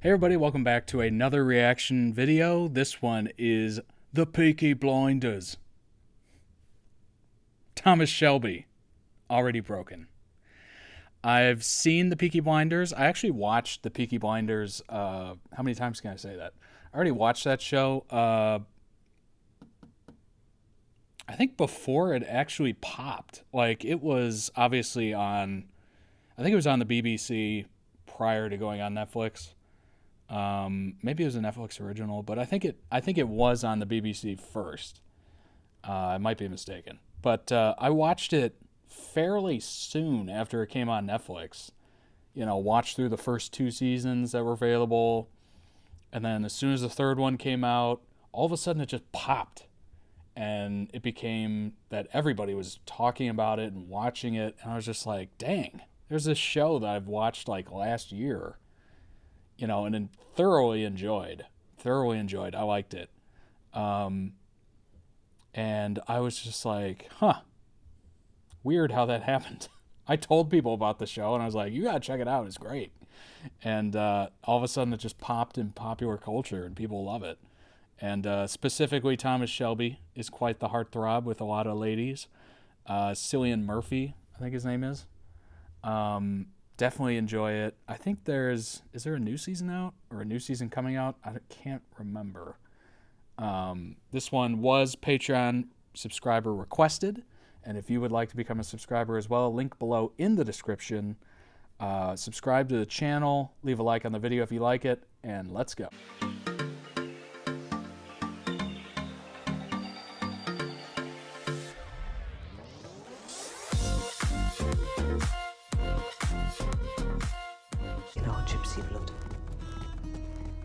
Hey everybody, welcome back to another reaction video. This one is the Peaky Blinders. Thomas Shelby, already broken. I've seen the Peaky Blinders. I actually watched the Peaky Blinders, how many times can I say that? I already watched that show, I think before it actually popped. Like, it was obviously on, I think it was on the BBC prior to going on Netflix. Maybe it was a Netflix original, but I think it was on the BBC first. I might be mistaken, but I watched it fairly soon after it came on Netflix. You know, watched through the first 2 seasons that were available, and then as soon as the third one came out, all of a sudden it just popped, and it became that everybody was talking about it and watching it, and I was just like, dang, there's this show that I've watched like last year. You know, and then thoroughly enjoyed. I liked it. And I was just like, huh, weird how that happened. I told people about the show, and I was like, you gotta check it out, it's great. And all of a sudden it just popped in popular culture, and people love it. And specifically, Thomas Shelby is quite the heartthrob with a lot of ladies. Cillian Murphy, I think his name is. Definitely enjoy it. I think is there a new season out or a new season coming out? I can't remember. This one was Patreon subscriber requested, and if you would like to become a subscriber as well, link below in the description. Subscribe to the channel, leave a like on the video if you like it, and let's go.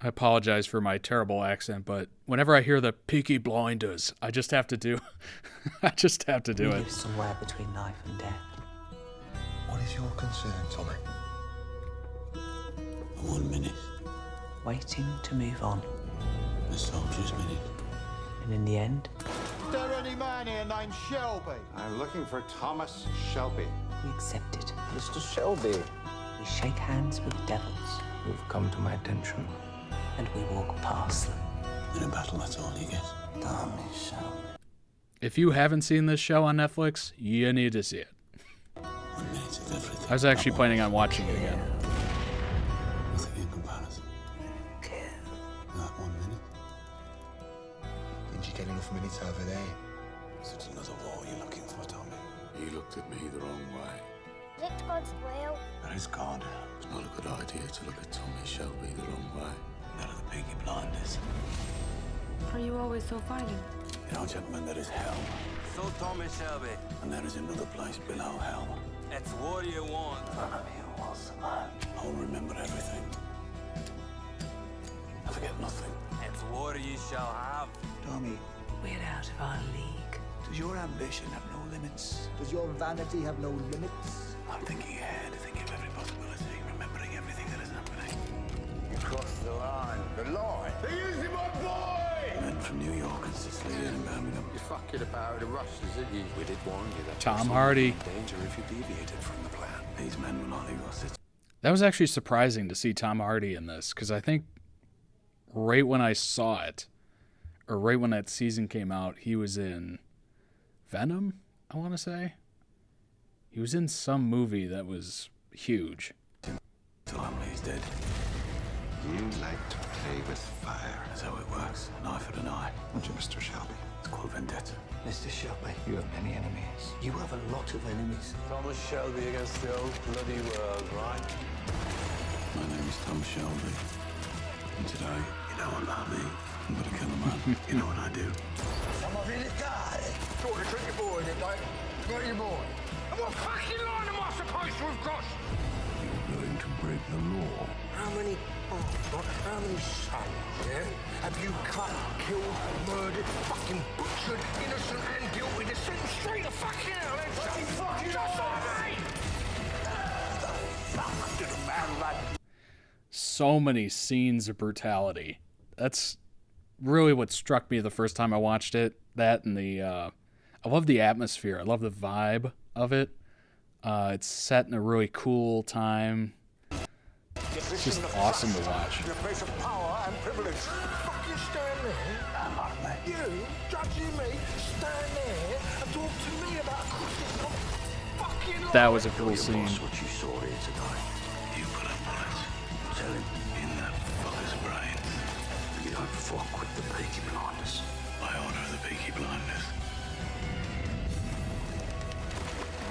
I apologize for my terrible accent, but whenever I hear the Peaky Blinders, I just have to do I just have to do We it. live somewhere between life and death. What is your concern, Tommy? 1 minute. Waiting to move on. A soldier's minute. And in the end, Is there any man here named Shelby? I'm looking for Thomas Shelby. we accept it. Mr. Shelby. We shake hands with devils, You've come to my attention. and we walk past them. In a battle, that's all you get. Tommy Shelby. If you haven't seen this show on Netflix, you need to see it. 1 minute of everything. I was actually planning on watching it again. Nothing in comparison. That 1 minute. Did you get enough minutes over there? Is it another war you're looking for, Tommy? You looked at me the wrong way. Licked God's will. There is God. It's not a good idea to look at Tommy Shelby the wrong way. That are the Peaky Blinders. Are you always so violent? You know, gentlemen, there is hell, So, Thomas Shelby, and there is another place below hell. it's what do you want? None of you was the man. I will remember everything. I forget nothing. It's what you shall have. Tommy, We're out of our league. Does your ambition have no limits? does your vanity have no limits? I'm thinking ahead, thinking of every possibility, remembering everything that is happening. You crossed the line. The line? They're using my boy! Men from New York and Sicily and Birmingham. You're fucking about with the Russians, aren't you? We did warn you that Tom Hardy. danger if you deviated from the plan. These men will not leave our city. That was actually surprising to see Tom Hardy in this, because I think right when I saw it, or right when that season came out, he was in Venom, I want to say. He was in some movie that was huge. Till Amelia is dead. You like to play with fire. That's how it works. An eye for an eye. Don't you, Mr. Shelby? It's called vendetta. Mr. Shelby, you have many enemies. You have a lot of enemies. Thomas Shelby against the old bloody world, right? My name is Tom Shelby. And today, you know about me. I'm gonna kill a man. You know what I do? I'm a really guy. Got to treat your boy, didn't I? Got your boy. And what fucking line am I supposed to have crossed? You're going to break the law. How many sons, yeah? Have you cut, killed, murdered, fucking butchered, innocent and guilty to send straight to fucking hell? Fucking just like me! The fuck did a man like So many scenes of brutality. That's really what struck me the first time I watched it. That and I love the atmosphere. I love the vibe of it. It's set in a really cool time. It's just awesome to watch. Your place of power and privilege. Fuck you stand there. You, judging me, stand there and talk to me about fucking That was a cool scene. What you saw here tonight. You put a bullet. Tell him in that fucker's brain. You don't fuck with the Peaky Blinders. By order of the Peaky Blinders.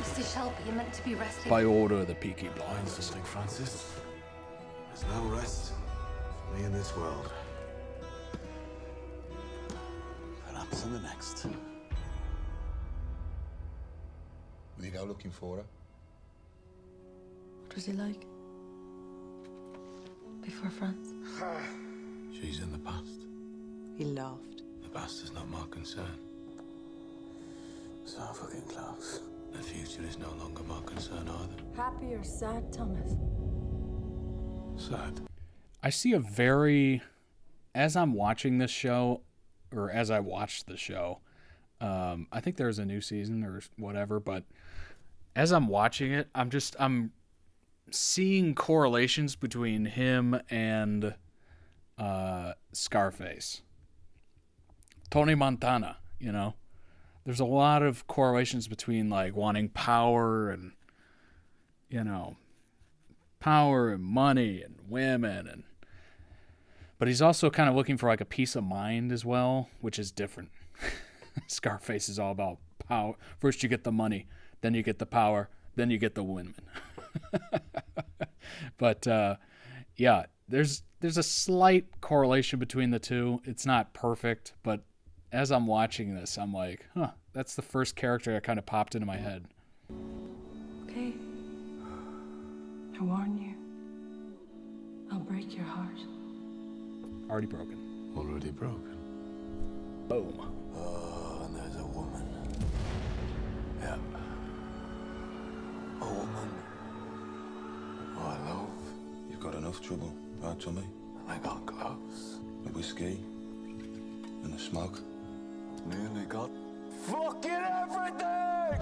Mr. Shelby, you're meant to be resting. By order of the Peaky Blinders. St. Francis. There's no rest for me in this world. Perhaps in the next. Will you go looking for her? What was he like? Before France? She's in the past. He laughed. The past is not my concern. So fucking close. The future is no longer my concern either. Happy or sad, Thomas? Sad. I see a very, as I'm watching this show, or as I watched the show, I think there's a new season or whatever, but as I'm watching it, I'm seeing correlations between him and Scarface. Tony Montana, you know? There's a lot of correlations between like wanting power and, you know, power and money and women, but he's also kind of looking for like a peace of mind as well, which is different. Scarface is all about power. First you get the money, then you get the power, then you get the women. But yeah, there's a slight correlation between the two. It's not perfect, but as I'm watching this, I'm like, huh, that's the first character that kind of popped into my head. Okay. I warn you. I'll break your heart. Already broken. Already broken. Boom. Oh, and there's a woman. Yeah. A woman who I love. You've got enough trouble, right, Tommy? And I got close. The whiskey and the smoke. Nearly got fucking everything!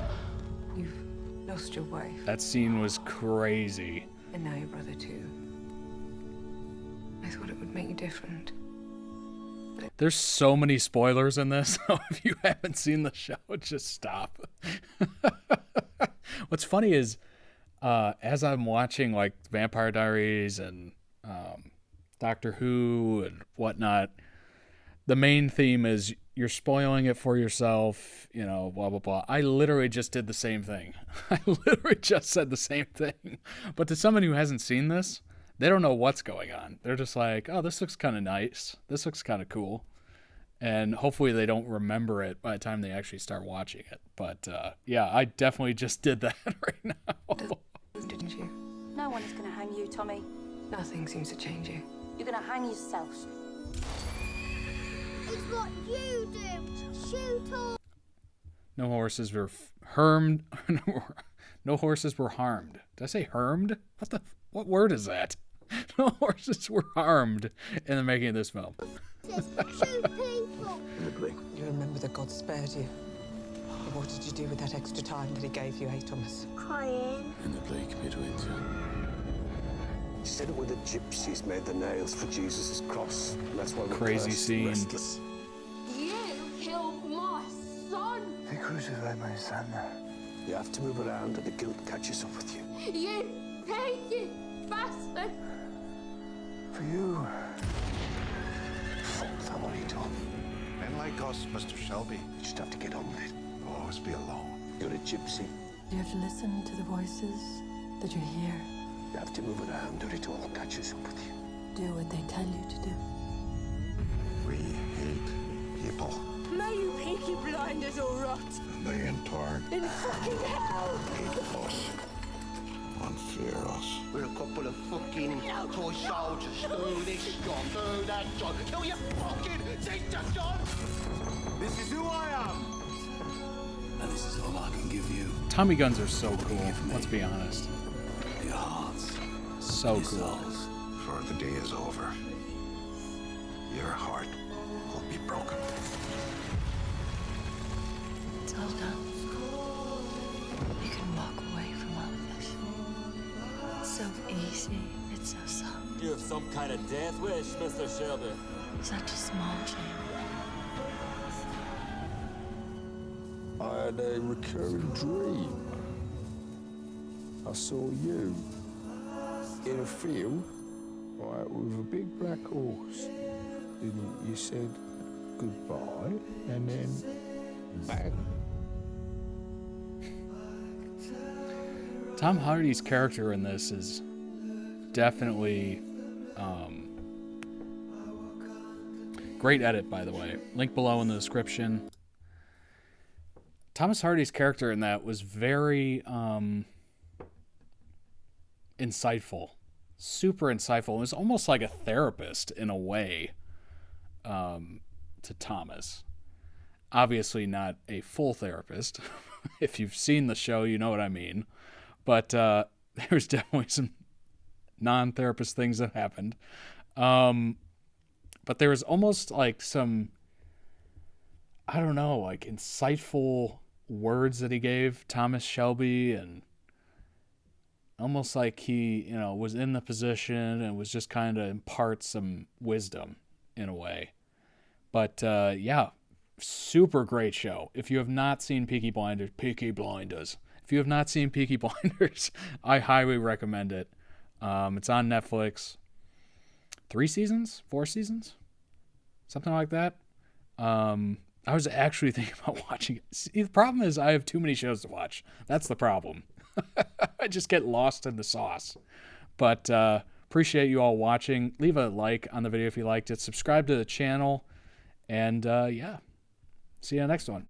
You've lost your wife, That scene was crazy. and now your brother too. I thought it would make you different. There's so many spoilers in this. So if you haven't seen the show, just stop. What's funny is, as I'm watching like Vampire Diaries and Doctor Who and whatnot, the main theme is you're spoiling it for yourself, you know, blah, blah, blah. I literally just did the same thing. I literally just said the same thing. But to someone who hasn't seen this, they don't know what's going on. They're just like, oh, this looks kind of nice. This looks kind of cool. And hopefully they don't remember it by the time they actually start watching it. But yeah, I definitely just did that right now. Didn't you? No one is going to hang you, Tommy. Nothing seems to change you. You're going to hang yourself. It's what you do. Shoot off. No horses were harmed. No horses were harmed. Did I say harmed? What word is that? No horses were harmed in the making of this film. Shoot people. You remember that God spared you. But what did you do with that extra time that he gave you, eh, Thomas? Crying. in the bleak midwinter. He said it were the gypsies made the nails for Jesus' cross. And that's why we're Crazy cursed, scene. restless. You killed my son. They crucified my son. You have to move around or the guilt catches up with you. You piggy bastard. For you. Fuck family, Tom. Men like us, Mr. Shelby, You just have to get on with it. will always be alone. You're a gypsy. You have to listen to the voices that you hear. You have to move around or it all catches up with you. Do what they tell you to do. We hate people. May you Peaky Blinders all rot And they in turn in fucking hell. hate us and fear us. We're a couple of fucking toy soldiers. Do this job, do that job. Do you fucking think that job? This is who I am. And this is all I can give you. Tommy guns are so cool. Let's be honest. Your hearts. So your cool. souls. Before the day is over, your heart will be broken. It's all done. You can walk away from all of this. It's so easy. It's so you of some kind of death wish, Mr. Shelby? Such a small change. I had a recurring dream. I saw you in a field, right, with a big black horse. And you said goodbye, and then bang. Tom Hardy's character in this is definitely great edit, by the way. Link below in the description. Thomas Hardy's character in that was very insightful. Super insightful. It was almost like a therapist in a way to Thomas. Obviously not a full therapist. If you've seen the show, you know what I mean. But there's definitely some non-therapist things that happened. But there was almost like some, I don't know, like insightful words that he gave Thomas Shelby, and almost like he, you know, was in the position and was just kind of impart some wisdom in a way. But yeah, super great show. If you have not seen Peaky Blinders, if you have not seen Peaky Blinders, I highly recommend it. It's on Netflix. 3 seasons? 4 seasons? Something like that. I was actually thinking about watching it. See, the problem is I have too many shows to watch. That's the problem. I just get lost in the sauce. But appreciate you all watching. Leave a like on the video if you liked it. Subscribe to the channel. And yeah, see you in the next one.